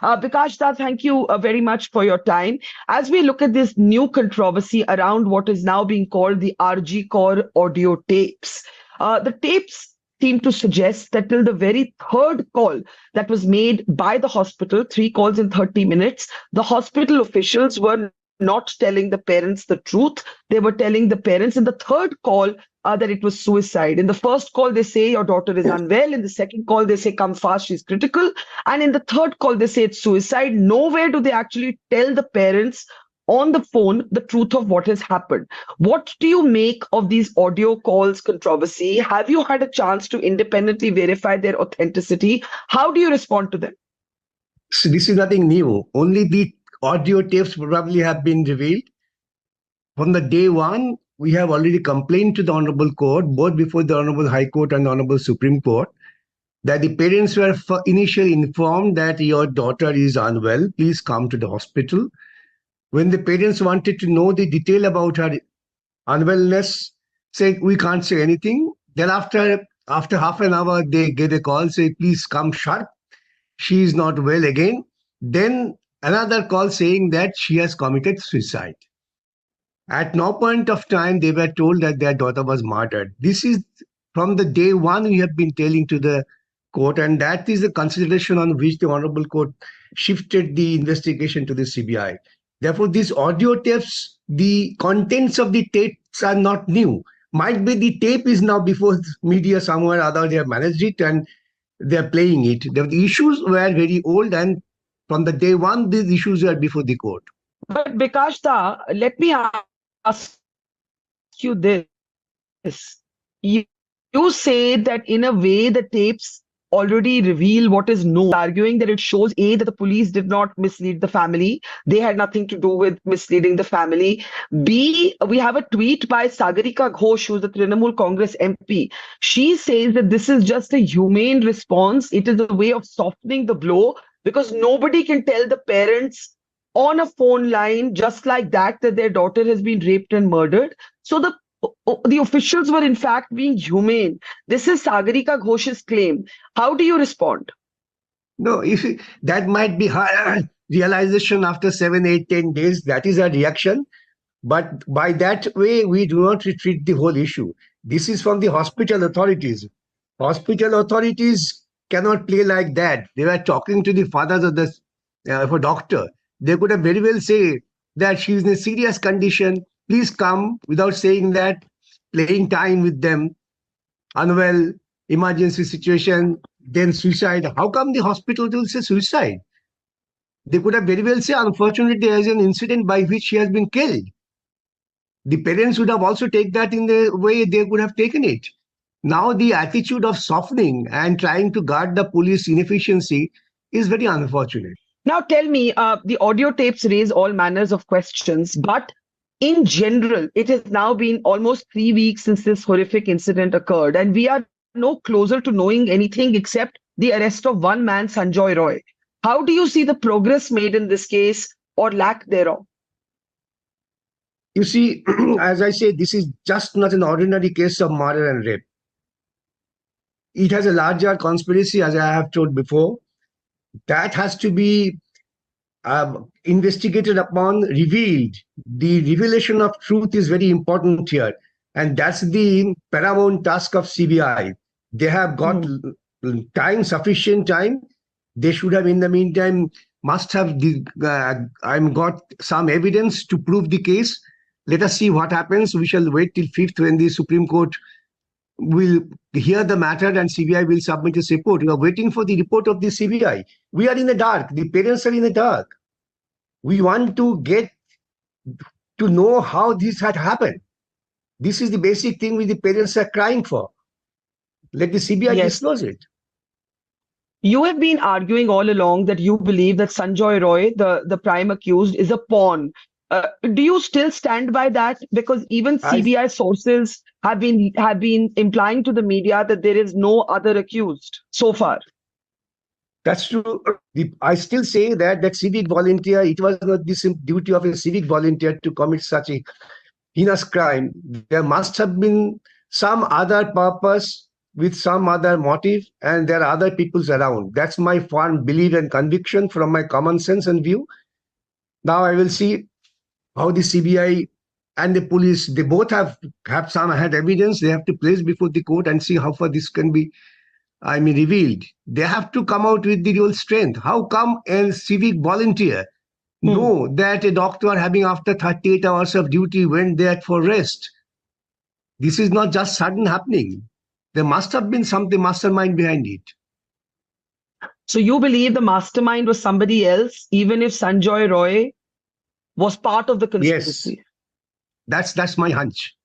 Bikash Dutt, thank you very much for your time. As we look at this new controversy around what is now being called the RG Core audio tapes, the tapes seem to suggest that till the very third call that was made by the hospital, 3 calls in 30 minutes, the hospital officials were not telling the parents the truth. They were telling the parents in the third call that it was suicide. In the first call, they say your daughter is unwell. In the second call, they say come fast, she's critical. And in the third call, they say it's suicide. Nowhere do they actually tell the parents on the phone the truth of what has happened. What do you make of these audio calls controversy? Have you had a chance to independently verify their authenticity? How do you respond to them? So this is nothing new. Only the audio tapes probably have been revealed. From the day one, we have already complained to the Honorable Court, both before the Honorable High Court and the Honorable Supreme Court, that the parents were initially informed that your daughter is unwell, please come to the hospital. When the parents wanted to know the detail about her unwellness, said we can't say anything. Then after half an hour, they get a call, say please come sharp. She is not well again. Then another call saying that she has committed suicide. At no point of time they were told that their daughter was murdered. This is from the day one we have been telling to the court, and that is the consideration on which the Honorable Court shifted the investigation to the CBI. Therefore, these audio tapes, the contents of the tapes are not new. Might be the tape is now before media somewhere or other, they have managed it and they're playing it. The issues were very old, and from the day one, these issues were before the court. But Bikash Dutt, let me ask you this. You say that in a way the tapes already reveal what is known, arguing that it shows A, that the police did not mislead the family. They had nothing to do with misleading the family. B, we have a tweet by Sagarika Ghosh, who's the Trinamool Congress MP. She says that this is just a humane response. It is a way of softening the blow because nobody can tell the parents on a phone line just like that their daughter has been raped and murdered. So the officials were in fact being humane. This is Sagarika Ghosh's claim. How do you respond? No, if that might be her realization after 7, 8, 10 days, that is a reaction. But by that way, we do not retreat the whole issue. This is from the hospital authorities. Hospital authorities cannot play like that. They were talking to the fathers of a doctor. They could have very well said that she is in a serious condition. Please come, without saying that, playing time with them, unwell, emergency situation, then suicide. How come the hospital will say suicide? They could have very well said, unfortunately, there is an incident by which she has been killed. The parents would have also taken that in the way they could have taken it. Now the attitude of softening and trying to guard the police inefficiency is very unfortunate. Now tell me, the audio tapes raise all manners of questions, but in general, it has now been almost 3 weeks since this horrific incident occurred, and we are no closer to knowing anything except the arrest of one man, Sanjoy Roy. How do you see the progress made in this case or lack thereof? You see, as I say, this is just not an ordinary case of murder and rape. It has a larger conspiracy, as I have told before. That has to be investigated upon, revealed. The revelation of truth is very important here. And that's the paramount task of CBI. They have got time, sufficient time. They should have, in the meantime, must have got some evidence to prove the case. Let us see what happens. We shall wait till 5th when the Supreme Court will hear the matter and CBI will submit its report. We are waiting for the report of the CBI. We are in the dark. The parents are in the dark. We want to get to know how this had happened. This is the basic thing which the parents are crying for. Let the CBI disclose it. You have been arguing all along that you believe that Sanjoy Roy, the prime accused, is a pawn. Do you still stand by that? Because even CBI sources have been implying to the media that there is no other accused so far. That's true. I still say that civic volunteer, it was not the duty of a civic volunteer to commit such a heinous crime. There must have been some other purpose with some other motive, and there are other peoples around. That's my firm belief and conviction from my common sense and view. Now I will see how the CBI and the police, they both have some had evidence they have to place before the court and see how far this can be, I mean, revealed. They have to come out with the real strength. How come a civic volunteer Hmm. know that a doctor having after 38 hours of duty went there for rest? This is not just sudden happening. There must have been something mastermind behind it. So you believe the mastermind was somebody else, even if Sanjoy Roy was part of the Yes, conspiracy? that's my hunch.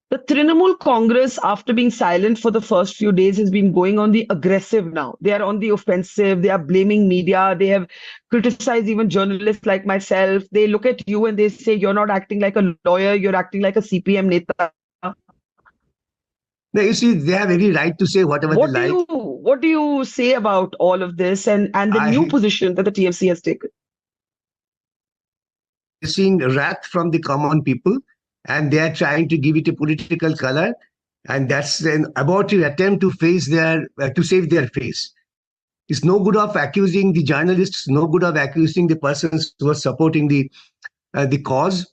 The Trinamool Congress, after being silent for the first few days, has been going on the aggressive now. They are on the offensive. They are blaming media. They have criticized even journalists like myself. They look at you and they say, you're not acting like a lawyer, you're acting like a CPM neta. Now, you see, they have every right to say whatever they like. What do you say about all of this and the new I position that the TMC has taken? seeing wrath from the common people, and they are trying to give it a political color, and that's an abortive attempt to face their to save their face. It's no good of accusing the journalists, no good of accusing the persons who are supporting the cause.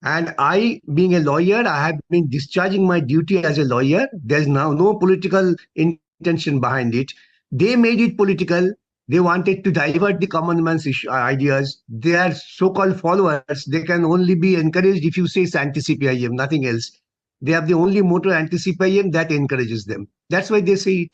And I, being a lawyer, I have been discharging my duty as a lawyer. There's now no political intention behind it. They made it political. They wanted to divert the common man's ideas. Their so-called followers, they can only be encouraged if you say it's anti-CPIM, nothing else. They have the only motto anti-CPIM that encourages them. That's why they say it.